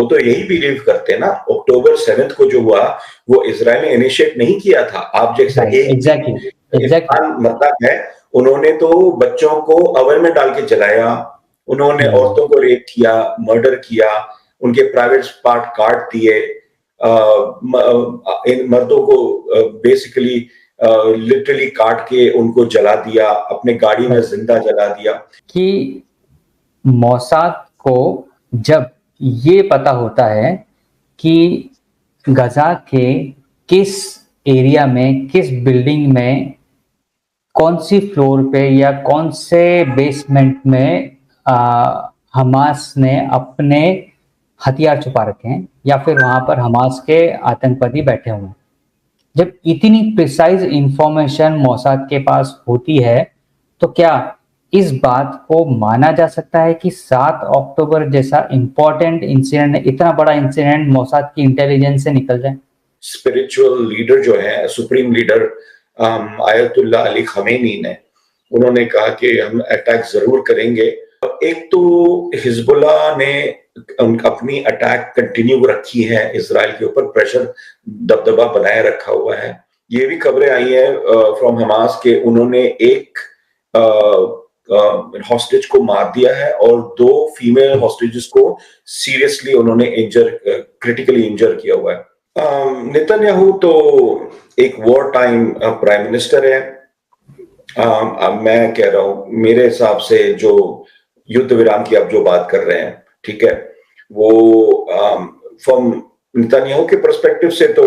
वो तो यही बिलीव करते हैं ना, अक्टूबर 7 को जो हुआ वो इज़राइल ने इनिशिएट नहीं किया था। आप जैसे राइट, एक एग्जैक्टली, एग्जैक्टली। इंसान मतलब है, उन्होंने तो बच्चों को ओवन में डाल के जलाया, उन्होंने औरतों को रेप किया, मर्डर किया, उनके प्राइवेट पार्ट काट दिए, इन मर्दों को बेसिकली लिटरली काट के उनको जला दिया, अपने गाड़ी में जिंदा जला दिया। कि मोसाद को जब ये पता होता है कि गजा के किस एरिया में, किस बिल्डिंग में, कौन सी फ्लोर पे या कौन से बेसमेंट में हमास ने अपने हथियार छुपा रखे हैं या फिर वहां पर हमास के आतंकवादी बैठे हुए हैं, जब इतनी प्रिसाइज इंफॉर्मेशन मोसाद के पास होती है, तो क्या इस बात को माना जा सकता है कि 7 अक्टूबर जैसा इंपॉर्टेंट इंसिडेंट, इतना बड़ा इंसिडेंट मोसाद की इंटेलिजेंस से निकल जाए? स्पिरिचुअल लीडर जो है, supreme leader Ayatollah Ali Khamenei ने, उन्होंने कहा कि हम अटैक जरूर करेंगे। एक तो हिजबुल्लाह ने अपनी अटैक कंटिन्यू रखी है, इजराइल के ऊपर प्रेशर दबदबा बनाए रखा हुआ है। ये भी खबरें आई है फ्रॉम हमास के उन्होंने एक हॉस्टेज को मार दिया है और 2 फीमेल हॉस्टेजेस को सीरियसली उन्होंने क्रिटिकली इंजर किया हुआ है। नेतन्याहू तो एक वॉर टाइम प्राइम मिनिस्टर है। मैं कह रहा हूं, मेरे हिसाब से जो युद्ध विराम की आप जो बात कर रहे हैं, ठीक है, वो फ्रॉम नेतन्याहू के पर्सपेक्टिव से तो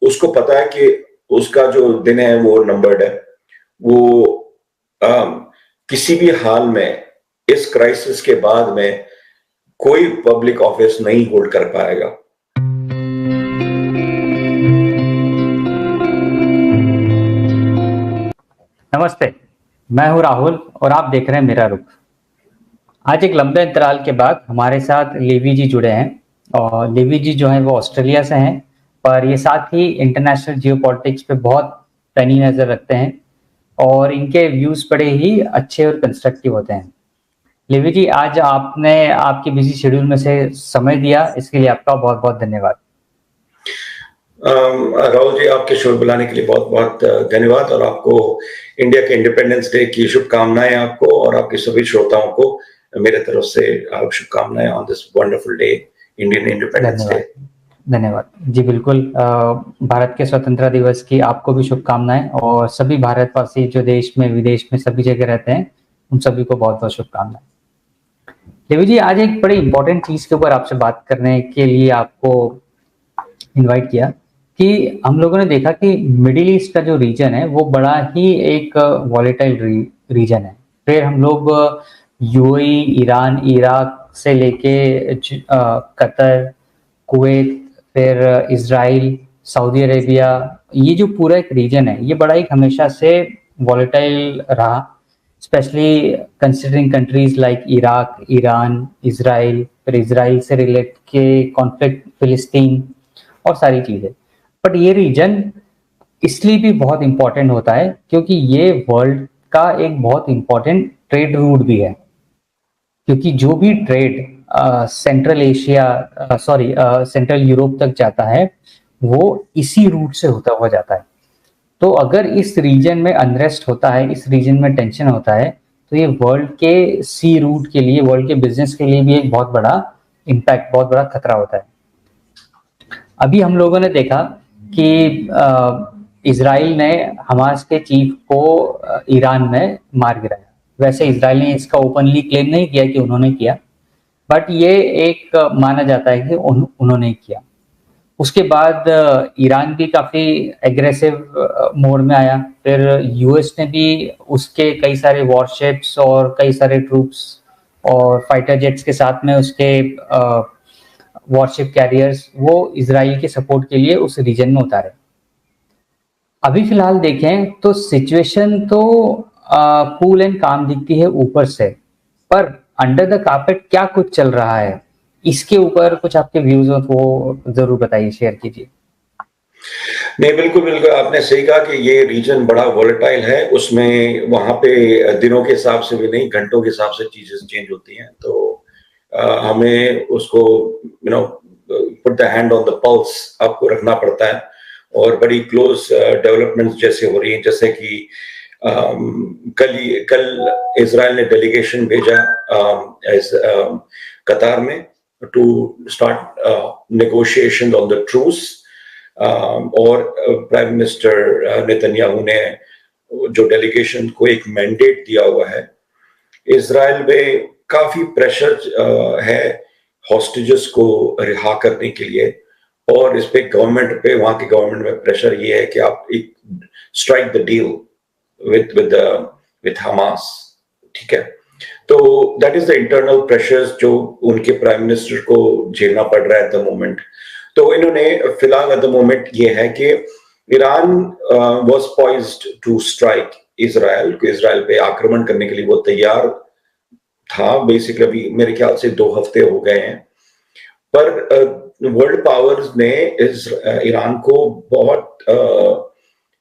उसको पता है कि उसका जो दिन है वो नंबर्ड है। वो किसी भी हाल में इस क्राइसिस के बाद में कोई पब्लिक ऑफिस नहीं होल्ड कर पाएगा। नमस्ते, मैं हूं राहुल और आप देख रहे हैं मेरा रुख। आज एक लंबे अंतराल के बाद हमारे साथ लेवी जी जुड़े हैं और लेवी जी जो हैं वो ऑस्ट्रेलिया से हैं, पर ये साथ ही इंटरनेशनल जियोपॉलिटिक्स पे बहुत पैनी नज़र रखते हैं और इनके व्यूज़ बड़े ही अच्छे और कंस्ट्रक्टिव होते हैं। लेवी जी, आज आपने आपकी बिजी शेड्यूल में से समय दिया, इसके लिए आपका बहुत बहुत धन्यवाद। राहुल जी, आपके शो बुलाने के लिए बहुत बहुत धन्यवाद और आपको इंडिया के इंडिपेंडेंस डे की शुभकामनाएं आपको और आपके सभी श्रोताओं को मेरे तरफ से शुभकामनाएं on this wonderful day, Indian independence day. धन्यवाद जी, बिल्कुल। भारत के स्वतंत्रता दिवस की आपको भी शुभकामनाएं और सभी भारतवासी जो देश में विदेश में सभी जगह रहते हैं उन सभी को बहुत बहुत शुभकामनाएं। देवी जी, आज एक बड़ी इंपॉर्टेंट चीज के ऊपर आपसे बात करने के लिए आपको इनवाइट किया कि हम लोगों ने देखा कि मिडिल ईस्ट का जो रीजन है वो बड़ा ही एक वॉलेटाइल रीजन है। फिर हम लोग यूएई, ईरान, इराक से लेके कतर, कुवैत, फिर इजराइल, सऊदी अरेबिया, ये जो पूरा एक रीजन है ये बड़ा एक हमेशा से वॉलेटाइल रहा, specially considering countries like Iraq, Iran, Israel, फिर इजराइल से रिलेट के कॉन्फ्लिक्ट, फिलिस्तीन और सारी चीजें। बट ये रीजन इसलिए भी बहुत इंपॉर्टेंट होता है क्योंकि ये वर्ल्ड का एक बहुत इंपॉर्टेंट ट्रेड रूट भी है, क्योंकि जो भी trade central Asia central Europe तक जाता है वो इसी रूट से होता हुआ जाता है। तो अगर इस रीजन में अनरेस्ट होता है, इस रीजन में टेंशन होता है, तो ये वर्ल्ड के सी रूट के लिए, वर्ल्ड के बिजनेस के लिए भी एक बहुत बड़ा इम्पैक्ट, बहुत बड़ा खतरा होता है। अभी हम लोगों ने देखा कि इजराइल ने हमास के चीफ को ईरान में मार गिराया। वैसे इजराइल ने इसका ओपनली क्लेम नहीं किया कि उन्होंने किया, बट ये एक माना जाता है कि उन्होंने किया। उसके बाद ईरान भी काफी एग्रेसिव मोड में आया। फिर यूएस ने भी उसके कई सारे वॉरशिप्स और कई सारे ट्रूप्स और फाइटर जेट्स के साथ में उसके वॉरशिप कैरियर्स वो इजराइल के सपोर्ट के लिए उस रीजन में उतारे। अभी फिलहाल देखें तो सिचुएशन तो कूल एंड काम दिखती है ऊपर से, पर अंडर द कार्पेट क्या कुछ चल रहा है, इसके ऊपर कुछ आपके व्यूज हो तो जरूर बताइए, शेयर कीजिए। नहीं, बिल्कुल बिल्कुल आपने सही कहा कि ये रीजन बड़ा वॉलेटाइल है। उसमें वहां पे दिनों के हिसाब से भी नहीं, घंटों के हिसाब से चीजें चेंज होती हैं। तो हमें उसको put the hand on the pulse आपको रखना पड़ता है, और बड़ी क्लोज डेवलपमेंट्स जैसे हो रही हैं, जैसे कि कल इजराइल ने डेलीगेशन भेजा कतार में to start negotiation on the truce, और प्राइम मिनिस्टर नेतन्याहू ने जो डेलीगेशन को एक मैंडेट दिया हुआ है। इजराइल में काफी प्रेशर है हॉस्टेजेस को रिहा करने के लिए, और इस पे गवर्नमेंट पे, वहां के गवर्नमेंट में प्रेशर ये है कि आप एक strike the deal with Hamas, ठीक है। तो that is the internal pressures जो उनके प्राइम मिनिस्टर को झेलना पड़ रहा है एट द मोमेंट। तो इन्होंने फिलहाल एट द मोमेंट ये है कि Iran was poised to strike Israel पे आक्रमण करने के लिए वो तैयार था बेसिकली। अभी मेरे ख्याल से 2 हफ्ते हो गए हैं, पर वर्ल्ड पावर्स ने ईरान को बहुत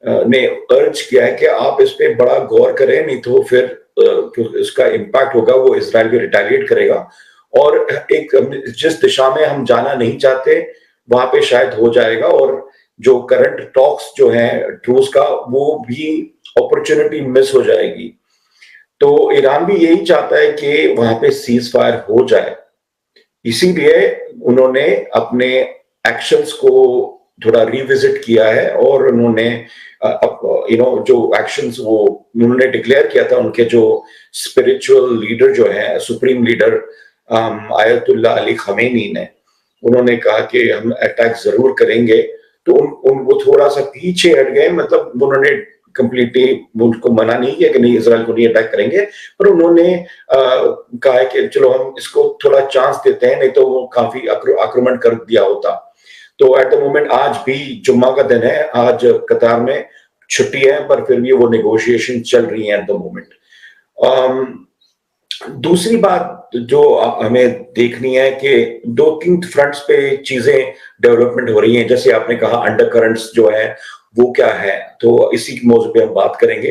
ने अर्ज किया है कि आप इस पे बड़ा गौर करें, नहीं तो फिर इसका इम्पैक्ट होगा, वो इजराइल भी रिटेलिएट करेगा, और एक जिस दिशा में हम जाना नहीं चाहते वहां पे शायद हो जाएगा। और जो करंट टॉक्स जो है ट्रूस का, वो भी अपॉर्चुनिटी मिस हो जाएगी। तो ईरान भी यही चाहता है कि वहां पे सीज फायर हो जाए, इसीलिए उन्होंने अपने एक्शंस को थोड़ा रिविजिट किया है, और उन्होंने जो एक्शंस वो उन्होंने डिक्लेयर किया था, उनके जो स्पिरिचुअल लीडर जो है, supreme leader ayatollah Ali Khamenei ने, उन्होंने कहा कि हम अटैक जरूर करेंगे। तो वो थोड़ा सा पीछे हट गए, मतलब उन्होंने कंप्लीटली उनको मना नहीं किया कि नहीं इजराइल को नहीं अटैक करेंगे, पर उन्होंने कहा है कि चलो हम इसको थोड़ा चांस देते हैं, नहीं तो वो काफी आक्रमण कर दिया होता। तो एट द मोमेंट आज भी जुम्मा का दिन है, आज कतार में छुट्टी है, पर फिर भी वो नेगोशिएशन चल रही है एट द मोमेंट। दूसरी बात जो हमें देखनी है कि 2-3 फ्रंट्स पे चीजें डेवलपमेंट हो रही हैं। जैसे आपने कहा अंडर करंट्स जो है वो क्या है, तो इसी के मौजू पे हम बात करेंगे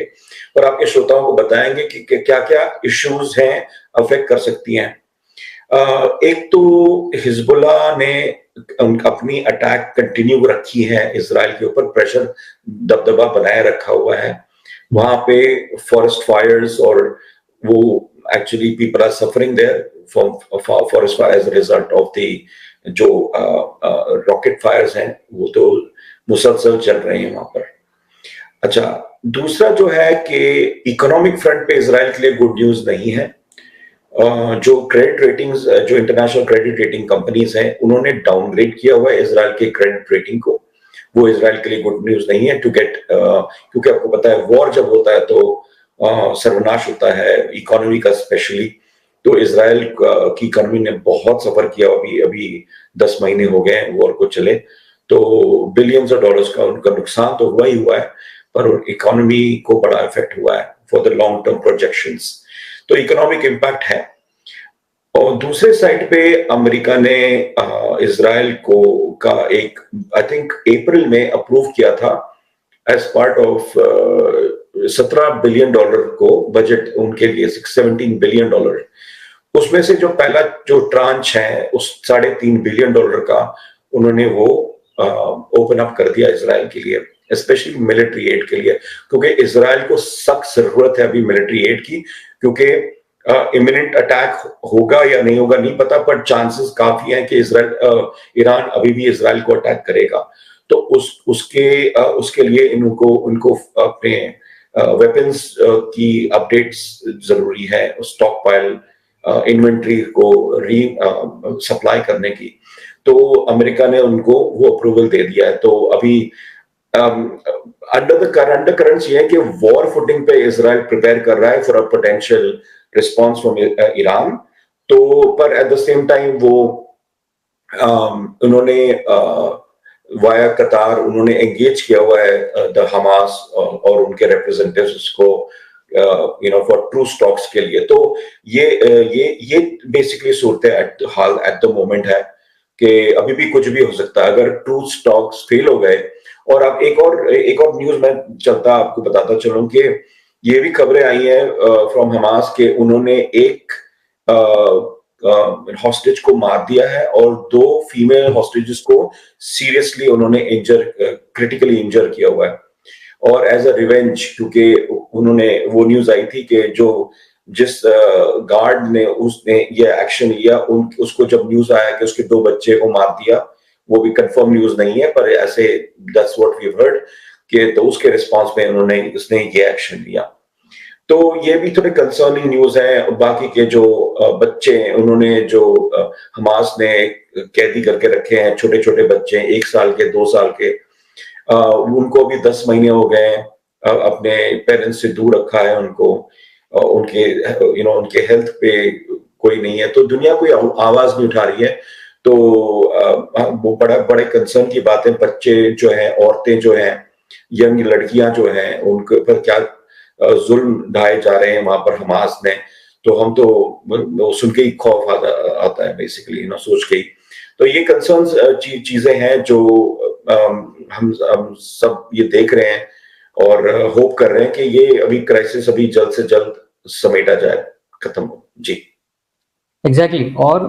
और आपके श्रोताओं को बताएंगे कि क्या क्या इश्यूज हैं अफेक्ट कर सकती हैं। एक तो हिजबुल्लाह ने अपनी अटैक कंटिन्यू रखी है इजराइल के ऊपर, प्रेशर दबदबा बनाए रखा हुआ है वहां पे, फॉरेस्ट फायर्स, और वो actually people are suffering there from forest fire as a result of the जो रॉकेट फायर्स हैं, वो तो मुसलसल चल रहे हैं वहां पर। अच्छा, दूसरा जो है कि इकोनॉमिक फ्रंट पे इजराइल के लिए गुड न्यूज नहीं है। जो क्रेडिट रेटिंग्स, जो इंटरनेशनल क्रेडिट रेटिंग कंपनीज हैं, उन्होंने डाउनग्रेड किया हुआ है इजराइल के क्रेडिट रेटिंग को। वो इजराइल के लिए गुड न्यूज नहीं है टू गेट, क्योंकि आपको पता है वॉर जब होता है तो सर्वनाश होता है इकोनॉमी का स्पेशली। तो इजराइल की इकोनॉमी ने बहुत सफर किया, अभी 10 महीने हो गए वॉर को चले, तो बिलियंस ऑफ डॉलर्स का उनका नुकसान तो हुआ ही हुआ है, पर इकोनॉमी को बड़ा इफेक्ट हुआ है for the long term projections. तो इकोनॉमिक इम्पैक्ट है। और दूसरे साइड पे अमेरिका ने इजराइल को का एक, आई थिंक अप्रैल में अप्रूव किया था एज पार्ट ऑफ $17 बिलियन को बजट उनके लिए, $17 बिलियन। उसमें से जो पहला जो ट्रांच है उस $3.5 बिलियन का उन्होंने वो ओपन अप कर दिया इजराइल के लिए, स्पेशली मिलिट्री एड के लिए, क्योंकि इजराइल को सख्त जरूरत है अभी मिलिट्री एड की, क्योंकि इमिनेंट अटैक होगा या नहीं होगा नहीं पता, पर चांसेस काफी हैं कि ईरान अभी भी इजराइल को अटैक करेगा। तो उसके लिए उनको अपने वेपन्स की अपडेट्स जरूरी है, स्टॉक पाइल इन्वेंट्री को सप्लाई करने की। तो अमेरिका ने उनको वो अप्रूवल दे दिया है। तो अभी अंडर करंट्स ये है कि वॉर फुटिंग पे इजराइल प्रिपेयर कर रहा है for a potential response from Iran. तो पर एट द सेम टाइम वो उन्होंने वाया कतार उन्होंने एंगेज किया हुआ है द हमास और उनके रिप्रेजेंटेटिव्स को फॉर ट्रू स्टॉक्स के लिए। तो ये basically Surat hall eight the moment है कि अभी भी कुछ भी हो सकता है अगर ट्रू स्टॉक्स फेल हो गए। और अब एक और न्यूज मैं चलता आपको बताता चलूं कि ये भी खबरें आई हैं फ्रॉम हमास के उन्होंने एक हॉस्टेज को मार दिया है और 2 फीमेल हॉस्टेजेस को सीरियसली उन्होंने क्रिटिकली इंजर किया हुआ है। और एज अ रिवेंज, क्योंकि उन्होंने वो न्यूज आई थी कि जिस गार्ड ने उसने ये एक्शन लिया, उसको जब न्यूज आया कि उसके 2 बच्चे को मार दिया, वो भी कंफर्म न्यूज नहीं है पर ऐसे दैट्स व्हाट वी हर्ड कि तो उसके रिस्पांस में उसने ये एक्शन लिया। तो ये भी थोड़े कंसर्निंग न्यूज है। बाकी के जो बच्चे हैं, उन्होंने जो हमास ने कैदी करके रखे हैं, छोटे छोटे बच्चे 1 साल के 2 साल के, उनको भी 10 महीने हो गए अपने पेरेंट्स से दूर रखा है उनको, उनके उनके हेल्थ पे कोई नहीं है, तो दुनिया कोई आवाज नहीं उठा रही है। तो वो बड़े कंसर्न की बात है। बच्चे जो हैं, औरतें जो हैं, यंग लड़कियां जो हैं, उनके ऊपर क्या जुल्म ढाए जा रहे हैं वहां पर हमास ने, तो हम तो सुन के ही खौफ आता है बेसिकली सोच के ही। तो ये कंसर्न्स चीजें हैं जो हम सब ये देख रहे हैं और होप कर रहे हैं कि ये अभी क्राइसिस अभी जल्द से जल्द समेटा जाए, खत्म हो। जी एग्जैक्टली। और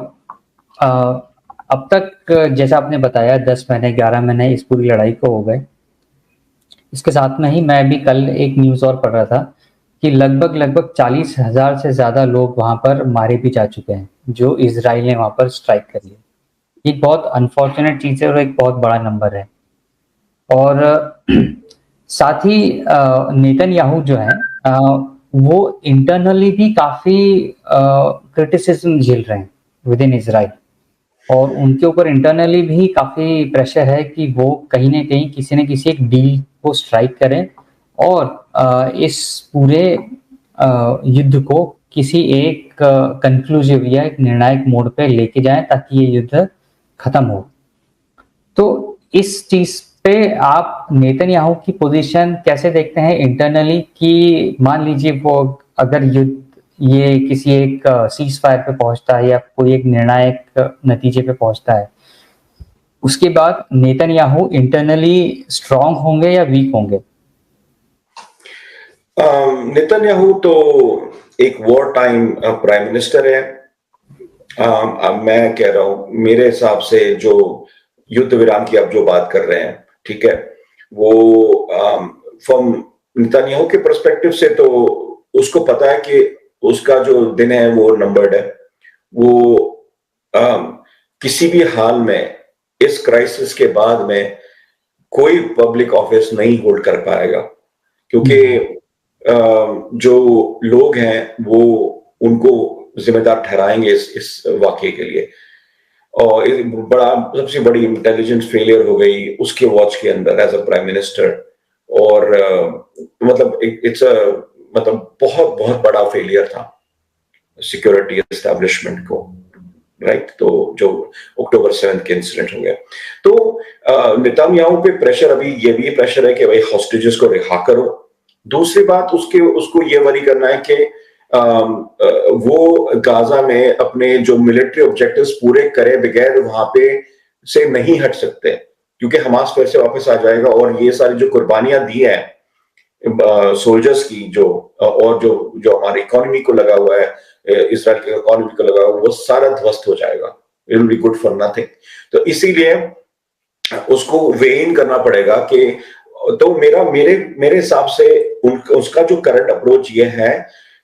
अब तक जैसा आपने बताया 10 महीने 11 महीने इस पूरी लड़ाई को हो गए। इसके साथ में ही मैं भी कल एक न्यूज़ और पढ़ रहा था कि लगभग 40,000 से ज़्यादा लोग वहाँ पर मारे भी जा चुके हैं, जो इजराइल ने वहाँ पर स्ट्राइक कर लिया। ये बहुत अनफॉर्चुनेट चीज़ है और एक बहुत बड़ा नंबर है। और साथ ही नेतन्याहू जो है वो इंटरनली भी काफ़ी क्रिटिसिज्म झेल रहे हैं विद इन इजराइल, और उनके ऊपर इंटरनली भी काफ़ी प्रेशर है कि वो कहीं ना कहीं किसी न किसी एक डील को स्ट्राइक करें और इस पूरे युद्ध को किसी एक कंक्लूसिव या एक निर्णायक मोड़ पे लेके जाएं ताकि ये युद्ध खत्म हो। तो इस चीज पे आप नेतन्याहू की पोजीशन कैसे देखते हैं इंटरनली, कि मान लीजिए वो अगर युद्ध ये किसी एक सीज फायर पे पहुंचता है या कोई एक निर्णायक नतीजे पे पहुंचता है, उसके बाद नेतन्याहू इंटरनली स्ट्रांग होंगे या वीक होंगे? नेतन्याहू तो एक वॉर टाइम प्राइम मिनिस्टर है। मैं कह रहा हूं, मेरे हिसाब से जो युद्ध विराम की आप जो बात कर रहे हैं, ठीक है, वो फ्रॉम नेतन्याहू के पर्सपेक्टिव से तो उसको पता है कि उसका जो दिन है वो नंबर्ड है। वो किसी भी हाल में इस क्राइसिस के बाद में कोई पब्लिक ऑफिस नहीं होल्ड कर पाएगा, क्योंकि जो लोग हैं वो उनको जिम्मेदार ठहराएंगे इस वाकये के लिए। और सबसे बड़ी इंटेलिजेंस फेलियर हो गई उसके वॉच के अंदर एज अ प्राइम मिनिस्टर। और मतलब बहुत बहुत बड़ा फेलियर था सिक्योरिटी एस्टैब्लिशमेंट को, राइट। तो जो अक्टूबर 7 के इंसिडेंट हो गया, तो नेतन्याहू पे प्रेशर, अभी ये भी प्रेशर है कि भाई हॉस्टेजेस को रिहा करो। दूसरी बात उसको ये वरी करना है कि वो गाजा में अपने जो मिलिट्री ऑब्जेक्टिव्स पूरे करे बगैर वहां पे से नहीं हट सकते, क्योंकि हमास फिर से वापस आ जाएगा। और ये सारी जो कुर्बानियां दी हैं सोल्जर्स की, और जो हमारी इकोनॉमी को लगा हुआ है, इसराइल की इकोनॉमी को लगा हुआ है, वो सारा ध्वस्त हो जाएगा। It will be good for nothing. तो इसीलिए उसको वे इन करना पड़ेगा कि, तो मेरे हिसाब से उसका जो करंट अप्रोच ये है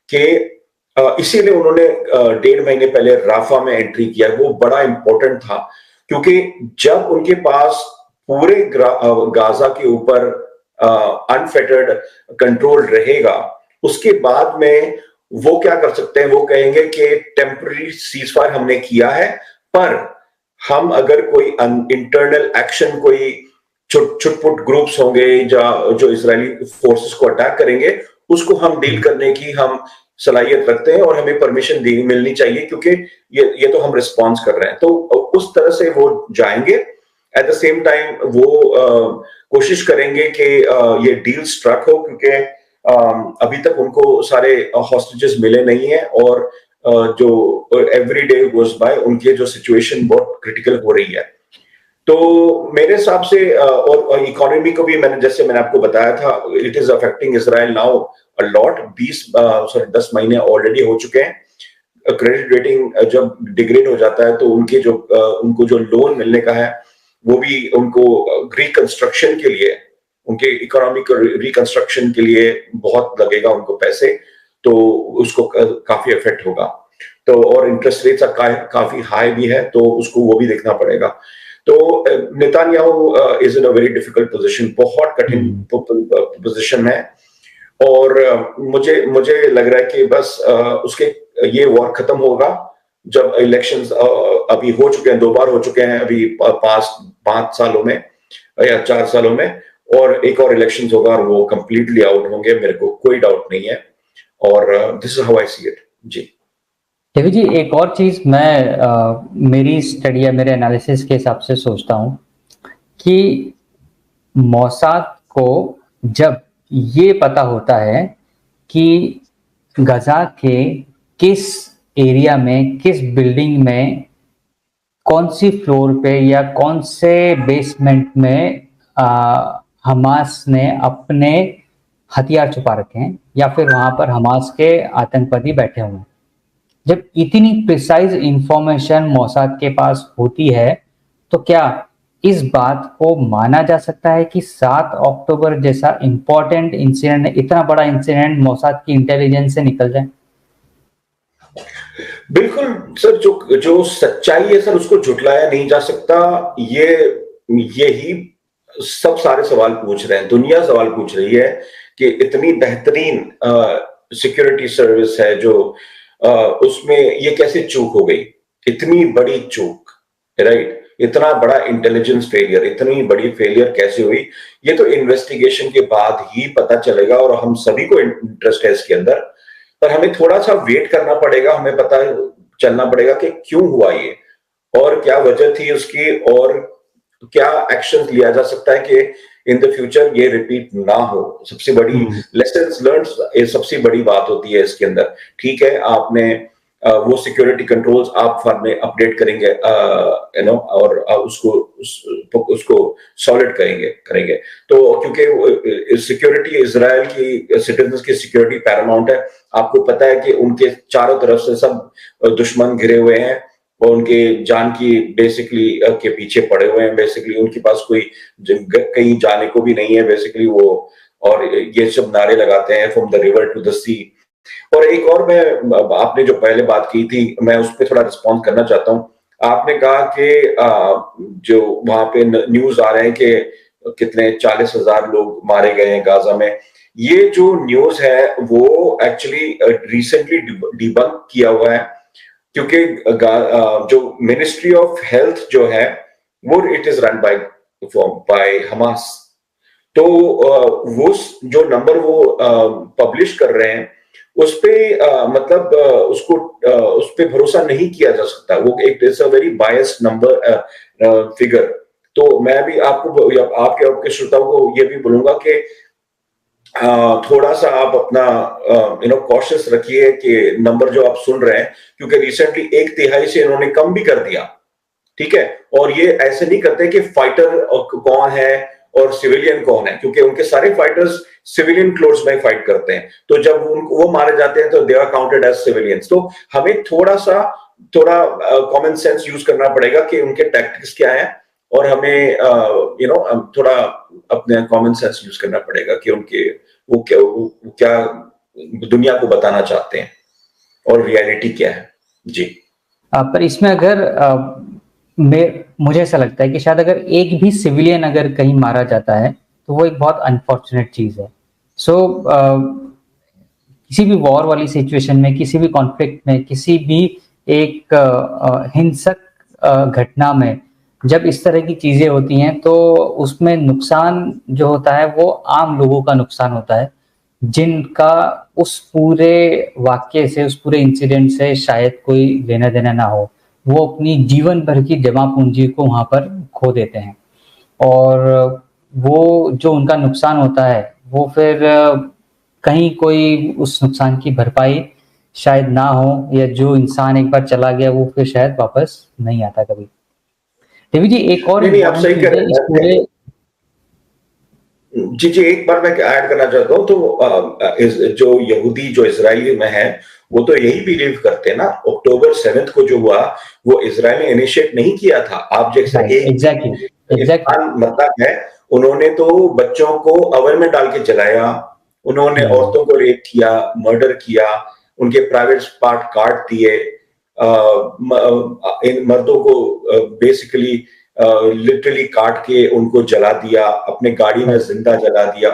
कि इसीलिए उन्होंने 1.5 महीने पहले राफा में एंट्री किया। वो बड़ा इंपॉर्टेंट था, क्योंकि जब उनके पास पूरे गाजा के ऊपर अनफेटर्ड कंट्रोल रहेगा, उसके बाद में वो क्या कर सकते हैं, वो कहेंगे कि टेम्पररी सीजफायर हमने किया है, पर हम अगर कोई इंटरनल एक्शन, कोई छुटपुट ग्रुप्स होंगे जो इजरायली फोर्सेस को अटैक करेंगे, उसको हम डील करने की हम सलाहियत रखते हैं और हमें परमिशन मिलनी चाहिए, क्योंकि ये तो हम रिस्पॉन्स कर रहे हैं। तो उस तरह से वो जाएंगे। एट द सेम टाइम वो कोशिश करेंगे कि ये डील स्ट्रक हो, क्योंकि अभी तक उनको सारे हॉस्टेजेस मिले नहीं है, और जो एवरी डे गोज बाय उनके जो सिचुएशन बहुत क्रिटिकल हो रही है। तो मेरे हिसाब से और इकोनॉमी को भी मैंने आपको बताया था, it is affecting Israel now a lot. 10 महीने ऑलरेडी हो चुके हैं। क्रेडिट रेटिंग जब डिग्रेड हो जाता है तो उनको जो लोन मिलने का है वो भी उनको रिकंस्ट्रक्शन के लिए, उनके इकोनॉमिक रिकंस्ट्रक्शन के लिए बहुत लगेगा उनको पैसे, तो उसको काफी इफेक्ट होगा। तो और इंटरेस्ट रेट्स काफी हाई भी है, तो उसको वो भी देखना पड़ेगा। तो Netanyahu is in a very difficult position, बहुत कठिन पोजीशन है। और मुझे लग रहा है कि बस उसके ये वॉर खत्म होगा जब इलेक्शंस अभी हो चुके हैं, 2 बार हो चुके हैं अभी 5 सालों में या 4 सालों में, और एक और इलेक्शंस होगा और वो कंप्लीटली आउट होंगे, मेरे को कोई डाउट नहीं है। और this is how I see it. जी देवी जी, एक और चीज मैं मेरी स्टडी या मेरे एनालिसिस के हिसाब से सोचता हूँ कि मौसाद को जब ये पता होता है कि गजा के किस एरिया में, किस बिल्डिंग में, कौन सी फ्लोर पे या कौन से बेसमेंट में हमास ने अपने हथियार छुपा रखे हैं या फिर वहां पर हमास के आतंकवादी बैठे हुए हैं, जब इतनी प्रिसाइज इंफॉर्मेशन मौसाद के पास होती है, तो क्या इस बात को माना जा सकता है कि 7 अक्टूबर जैसा इंपॉर्टेंट इंसिडेंट, इतना बड़ा इंसिडेंट मौसाद की इंटेलिजेंस से निकल जाए? बिल्कुल सर, जो सच्चाई है सर, उसको झुटलाया नहीं जा सकता। यही सब सारे सवाल पूछ रहे हैं, दुनिया सवाल पूछ रही है कि इतनी बेहतरीन सिक्योरिटी सर्विस है जो उसमें ये कैसे चूक हो गई, इतनी बड़ी चूक, राइट? इतना बड़ा इंटेलिजेंस फेलियर, इतनी बड़ी फेलियर कैसे हुई, ये तो इन्वेस्टिगेशन के बाद ही पता चलेगा, और हम सभी को इंटरेस्ट है इसके अंदर। पर हमें थोड़ा सा वेट करना पड़ेगा, हमें पता चलना पड़ेगा कि क्यों हुआ ये, और क्या वजह थी उसकी, और क्या एक्शन लिया जा सकता है कि इन द फ्यूचर ये रिपीट ना हो। सबसे बड़ी लेसन्स लर्न सबसे बड़ी बात होती है इसके अंदर। ठीक है, आपने वो सिक्योरिटी कंट्रोल्स आप फर्म में अपडेट करेंगे, और उसको सॉलिड करेंगे। तो क्योंकि सिक्योरिटी, इजराइल की सिटीजन्स की सिक्योरिटी पैरामाउंट है। आपको पता है कि उनके चारों तरफ से सब दुश्मन घिरे हुए हैं और उनके जान की बेसिकली के पीछे पड़े हुए हैं। बेसिकली उनके पास कोई कहीं जाने को भी नहीं है बेसिकली वो, और ये सब नारे लगाते हैं from the river to the sea. और एक और, मैं आपने जो पहले बात की थी, मैं उस पर थोड़ा रिस्पॉन्स करना चाहता हूँ। आपने कहा कि जो वहां पे न्यूज आ रहे हैं कि कितने 40,000 लोग मारे गए हैं गाजा में, ये जो न्यूज है वो एक्चुअली रिसेंटली डिबंक किया हुआ है, क्योंकि जो मिनिस्ट्री ऑफ हेल्थ जो है वो it is run by Hamas. तो वो जो नंबर वो पब्लिश कर रहे हैं उस पे मतलब उस पे भरोसा नहीं किया जा सकता। वो एक it's a very biased number figure. तो मैं भी आपके श्रोताओं को ये भी बोलूंगा कि थोड़ा सा आप अपना कॉशियस रखिए कि नंबर जो आप सुन रहे हैं, क्योंकि रिसेंटली 1/3 से इन्होंने कम भी कर दिया। ठीक है, और ये ऐसे नहीं करते कि फाइटर कौन है और सिविलियन कौन है, क्योंकि उनके सारे फाइटर्स सिविलियन क्लोथ्स में फाइट करते हैं। तो जब वो मारे जाते हैं तो they are counted as civilians. तो हमें थोड़ा कॉमन सेंस यूज करना पड़ेगा कि उनके टैक्टिक्स क्या है, और हमें थोड़ा अपने कॉमन सेंस यूज करना पड़ेगा कि वो क्या दुनिया को बताना चाहते हैं और रियलिटी क्या है। जी पर इसमें अगर मुझे ऐसा लगता है कि शायद अगर एक भी सिविलियन अगर कहीं मारा जाता है तो वो एक बहुत अनफॉर्चुनेट चीज है। किसी भी वॉर वाली सिचुएशन में, किसी भी कॉन्फ्लिक्ट में, किसी भी एक हिंसक घटना में जब इस तरह की चीजें होती हैं तो उसमें नुकसान जो होता है वो आम लोगों का नुकसान होता है, जिनका उस पूरे वाक्य से, उस पूरे इंसिडेंट से शायद कोई लेना देना ना हो। वो अपनी जीवन भर की जमा पूंजी को वहां पर खो देते हैं, और वो जो उनका नुकसान होता है वो फिर कहीं कोई उस नुकसान की भरपाई शायद ना हो, या जो इंसान एक बार चला गया वो फिर शायद वापस नहीं आता कभी। देवी जी, एक और आप सही कह रहे हैं। जी, एक बार मैं ऐड करना चाहता हूँ। तो जो यहूदी जो इजराइली में है वो तो यही बिलीव करते हैं ना, अक्टूबर 7 को जो हुआ वो इजराइल ने इनिशिएट नहीं किया था। आप जैसा एग्जैक्टली एग्जैक्टली। इंसान मतलब है, उन्होंने तो बच्चों को ओवन में डाल के जलाया, उन्होंने औरतों को रेप किया, मर्डर किया, उनके प्राइवेट पार्ट काट दिए, इन मर्दों को बेसिकली लिटरली काट के उनको जला दिया, अपने गाड़ी में जिंदा जला दिया।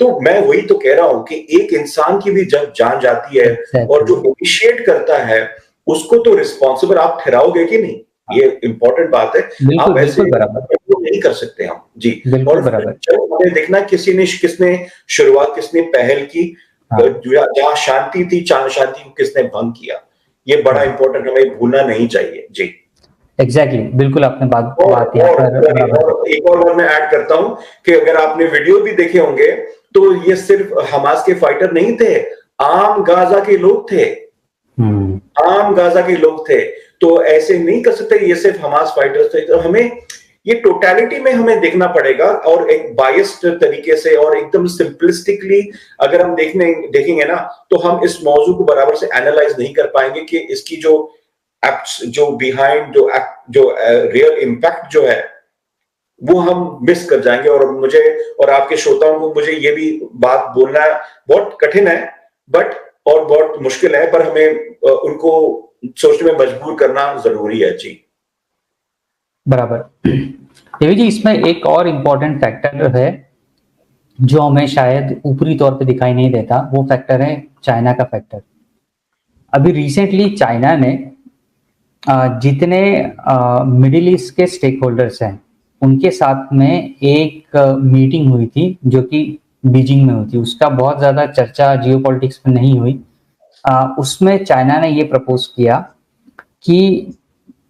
तो मैं वही तो कह रहा हूं कि एक इंसान की भी जब जान जाती है और जो इनिशिएट करता है उसको तो रिस्पॉन्सिबल आप ठहराओगे कि नहीं, ये इंपॉर्टेंट बात है। आप ऐसे नहीं कर सकते हम जी। और हमें देखना किसने शुरुआत, किसने पहल की, जहां शांति थी शांति को किसने भंग किया, ये बड़ा इंपॉर्टेंट हमें भूलना नहीं चाहिए जी। एग्जैक्टली बिल्कुल आपने बात यहाँ पर एक और मैं ऐड करता हूं कि अगर आपने वीडियो भी देखे होंगे तो ये सिर्फ हमास के फाइटर नहीं थे, आम गाजा के लोग थे, आम गाजा के लोग थे। तो ऐसे नहीं कर सकते ये सिर्फ हमास फाइटर्स थे। तो हमें ये टोटलिटी में हमें देखना पड़ेगा और एक बायस्ड तरीके से और एकदम सिंपलिस्टिकली अगर हम देखेंगे ना तो हम इस मौजू को बराबर से एनालाइज नहीं कर पाएंगे कि इसकी जो बिहाइंड जो रियल इम्पैक्ट जो है वो हम मिस कर जाएंगे। और मुझे और आपके श्रोताओं को मुझे ये भी बात बोलना बहुत कठिन है बट और बहुत मुश्किल है, पर हमें उनको सोचने में मजबूर करना जरूरी है जी। बराबर। देवी जी, इसमें एक और इम्पोर्टेंट फैक्टर है जो हमें शायद ऊपरी तौर पे दिखाई नहीं देता, वो फैक्टर है चाइना का फैक्टर। अभी रिसेंटली चाइना ने जितने मिडिल ईस्ट के स्टेक होल्डर्स हैं उनके साथ में एक मीटिंग हुई थी जो कि बीजिंग में हुई थी। उसका बहुत ज्यादा चर्चा जियोपॉलिटिक्स में नहीं हुई। उसमें चाइना ने ये प्रपोज किया कि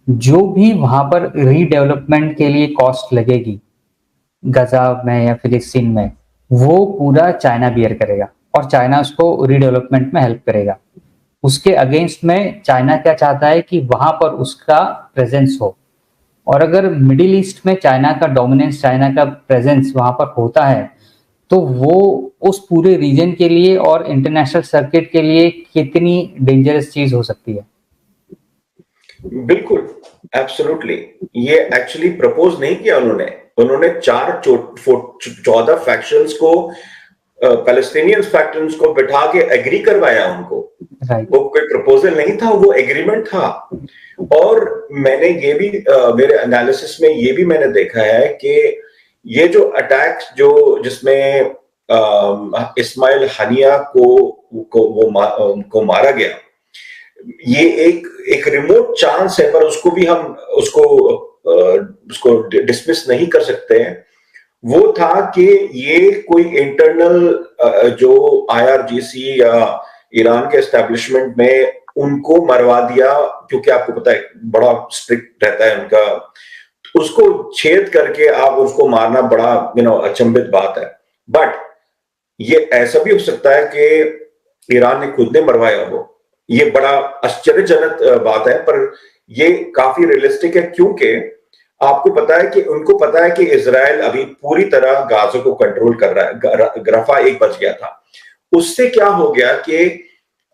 जो भी वहां पर रीडेवलपमेंट के लिए कॉस्ट लगेगी गजा में या फिलिस्तीन में, वो पूरा चाइना बियर करेगा और चाइना उसको रीडेवलपमेंट में हेल्प करेगा। उसके अगेंस्ट में चाइना क्या चाहता है कि वहां पर उसका प्रेजेंस हो, और अगर मिडिल ईस्ट में चाइना का डोमिनेंस, चाइना का प्रेजेंस वहां पर होता है तो वो उस पूरे रीजन के लिए और इंटरनेशनल सर्किट के लिए कितनी डेंजरस चीज हो सकती है। बिल्कुल, एब्सोल्युटली। ये एक्चुअली प्रपोज नहीं किया उन्होंने 14 फैक्शंस को, पैलेस्टीनियन फैक्शंस को बिठा के एग्री करवाया उनको। वो कोई प्रपोजल नहीं था, वो एग्रीमेंट था। और मैंने ये भी मेरे एनालिसिस में ये भी मैंने देखा है कि ये जो अटैक्स जिसमें इस्माइल हानिया को मारा गया, ये एक रिमोट चांस है, पर उसको भी हम उसको डिसमिस नहीं कर सकते हैं। वो था कि ये कोई इंटरनल जो IRGC या ईरान के एस्टेब्लिशमेंट में उनको मरवा दिया, क्योंकि आपको पता है बड़ा स्ट्रिक्ट रहता है उनका, उसको छेद करके आप उसको मारना बड़ा अचंभित बात है। बट ये ऐसा भी हो सकता है कि ईरान ने खुद ने मरवाया हो, ये बड़ा आश्चर्यजनक बात है, पर ये काफी रियलिस्टिक है क्योंकि आपको पता है कि उनको पता है कि इजराइल अभी पूरी तरह गाजा को कंट्रोल कर रहा है। रफा एक बच गया था, उससे क्या हो गया कि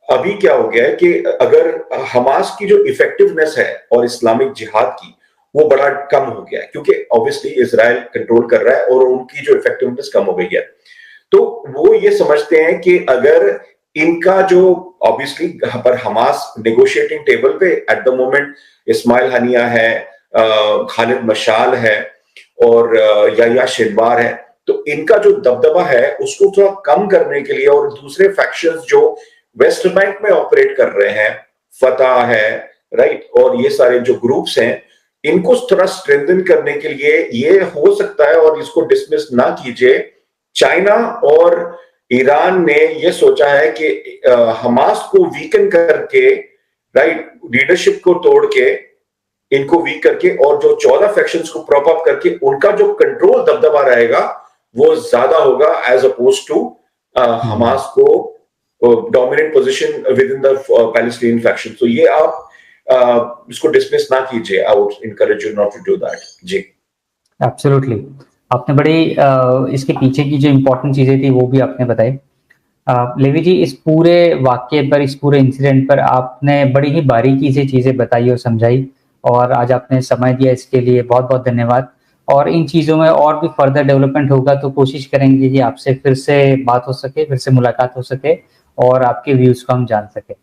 अभी क्या हो गया है कि अगर हमास की जो इफेक्टिवनेस है और इस्लामिक जिहाद की, वो बड़ा कम हो गया है क्योंकि ऑब्वियसली इजराइल कंट्रोल कर रहा है और उनकी जो इफेक्टिवनेस कम हो गई है। तो वो ये समझते हैं कि अगर इनका जो ऑब्वियसली पर हमास नेगोशिएटिंग टेबल पे at the moment Ismail Haniyeh है, खालिद मशाल है और याह्या सिनवार है, तो इनका जो दबदबा है उसको थोड़ा कम करने के लिए और दूसरे फैक्शंस जो वेस्ट बैंक में ऑपरेट कर रहे हैं, फतह है, राइट, और ये सारे जो ग्रुप्स हैं, इनको थोड़ा स्ट्रेंथन करने के लिए ये हो सकता है, और इसको डिसमिस ना कीजिए, चाइना और ईरान ने ये सोचा है कि हमास को वीकन करके, राइट, लीडरशिप को तोड़ के, इनको वीक करके और जो 14 फैक्शंस को प्रॉप अप करके उनका जो कंट्रोल दबदबा रहेगा वो ज्यादा होगा एज अपोज टू हमास को dominant position within the Palestinian faction. तो ये आप इसको डिसमिस ना कीजिए। I would encourage you not to do that जी। एब्सोल्युटली, आपने बड़ी इसके पीछे की जो इम्पोर्टेंट चीजें थी वो भी आपने बताई। लेवी जी, इस पूरे वाक्य पर, इस पूरे इंसिडेंट पर आपने बड़ी ही बारीकी से चीज़ें बताई और समझाई, और आज आपने समय दिया, इसके लिए बहुत-बहुत धन्यवाद। और इन चीज़ों में और भी फर्दर डेवलपमेंट होगा तो कोशिश करेंगे कि आपसे फिर से बात हो सके, फिर से मुलाकात हो सके और आपके व्यूज़ को हम जान सकें।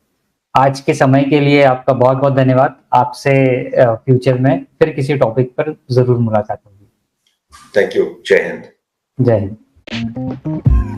आज के समय के लिए आपका बहुत-बहुत धन्यवाद। आपसे फ्यूचर में फिर किसी टॉपिक पर ज़रूर मुलाकात होगी। Thank you. जय हिंद। जय हिंद।